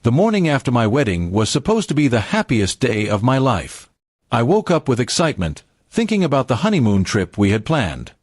The morning after my wedding was supposed to be the happiest day of my life. I woke up with excitement, thinking about the honeymoon trip we had planned.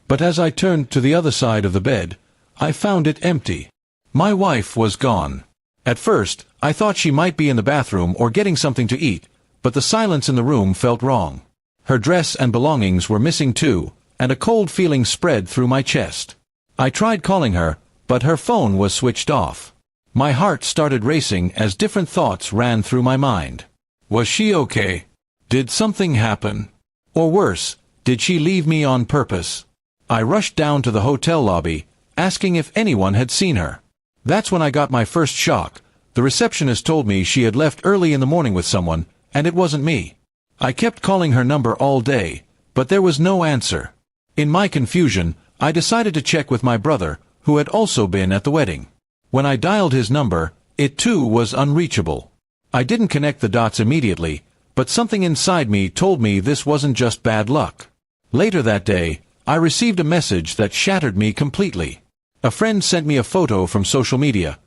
But as I turned to the other side of the bed, I found it empty. My wife was gone. At first, I thought she might be in the bathroom or getting something to eat, but the silence in the room felt wrong. Her dress and belongings were missing too, and a cold feeling spread through my chest. I tried calling her, but her phone was switched off. My heart started racing as different thoughts ran through my mind. Was she okay? Did something happen? Or worse, did she leave me on purpose? I rushed down to the hotel lobby, asking if anyone had seen her. That's when I got my first shock. The receptionist told me she had left early in the morning with someone, and it wasn't me. I kept calling her number all day, but there was no answer. In my confusion, I decided to check with my brother, who had also been at the wedding. When I dialed his number, it too was unreachable. I didn't connect the dots immediately, but something inside me told me this wasn't just bad luck. Later that day, I received a message that shattered me completely. A friend sent me a photo from social media.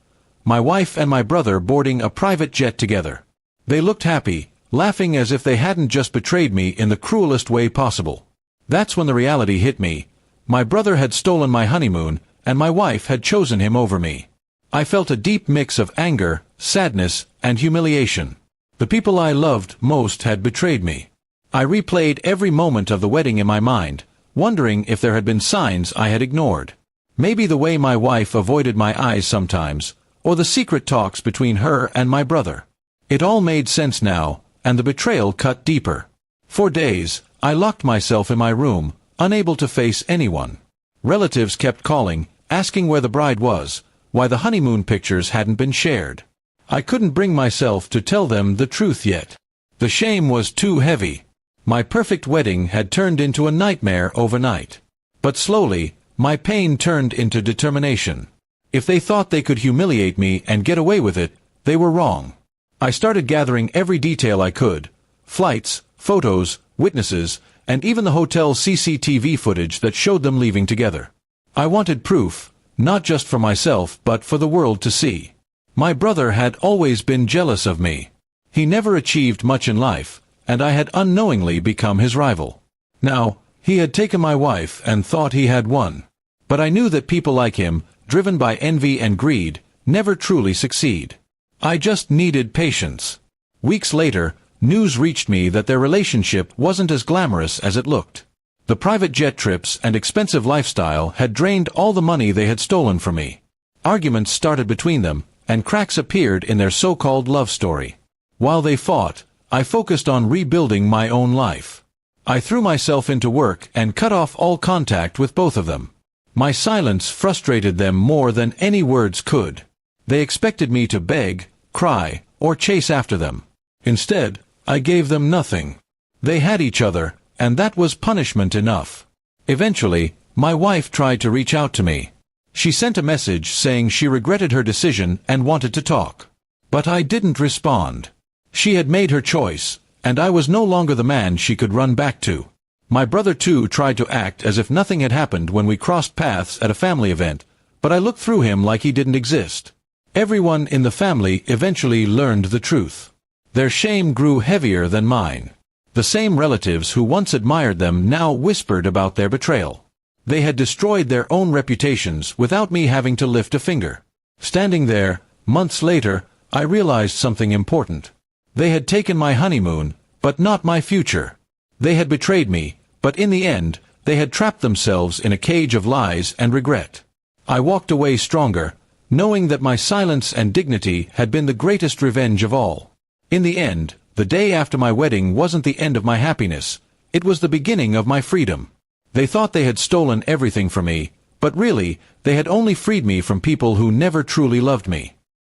My wife and my brother boarding a private jet together. They looked happy, laughing as if they hadn't just betrayed me in the cruelest way possible. That's when the reality hit me. My brother had stolen my honeymoon, and my wife had chosen him over me. I felt a deep mix of anger, sadness, and humiliation. The people I loved most had betrayed me. I replayed every moment of the wedding in my mind, wondering if there had been signs I had ignored. Maybe the way my wife avoided my eyes sometimes, or the secret talks between her and my brother. It all made sense now, and the betrayal cut deeper. For days, I locked myself in my room, unable to face anyone. Relatives kept calling, asking where the bride was, why the honeymoon pictures hadn't been shared. I couldn't bring myself to tell them the truth yet. The shame was too heavy. My perfect wedding had turned into a nightmare overnight. But slowly, my pain turned into determination. If they thought they could humiliate me and get away with it, they were wrong. I started gathering every detail I could: flights, photos, witnesses, and even the hotel CCTV footage that showed them leaving together. I wanted proof, not just for myself but for the world to see. My brother had always been jealous of me. He never achieved much in life, and I had unknowingly become his rival. Now, he had taken my wife and thought he had won. But I knew that people like him, driven by envy and greed, never truly succeed. I just needed patience. Weeks later, news reached me that their relationship wasn't as glamorous as it looked. The private jet trips and expensive lifestyle had drained all the money they had stolen from me. Arguments started between them, and cracks appeared in their so-called love story. While they fought, I focused on rebuilding my own life. I threw myself into work and cut off all contact with both of them. My silence frustrated them more than any words could. They expected me to beg, cry, or chase after them. Instead, I gave them nothing. They had each other, and that was punishment enough. Eventually, my wife tried to reach out to me. She sent a message saying she regretted her decision and wanted to talk. But I didn't respond. She had made her choice, and I was no longer the man she could run back to. My brother too tried to act as if nothing had happened when we crossed paths at a family event, but I looked through him like he didn't exist. Everyone in the family eventually learned the truth. Their shame grew heavier than mine. The same relatives who once admired them now whispered about their betrayal. They had destroyed their own reputations without me having to lift a finger. Standing there, months later, I realized something important. They had taken my honeymoon, but not my future. They had betrayed me, but in the end, they had trapped themselves in a cage of lies and regret. I walked away stronger, knowing that my silence and dignity had been the greatest revenge of all. In the end, the day after my wedding wasn't the end of my happiness, it was the beginning of my freedom. They thought they had stolen everything from me, but really, they had only freed me from people who never truly loved me.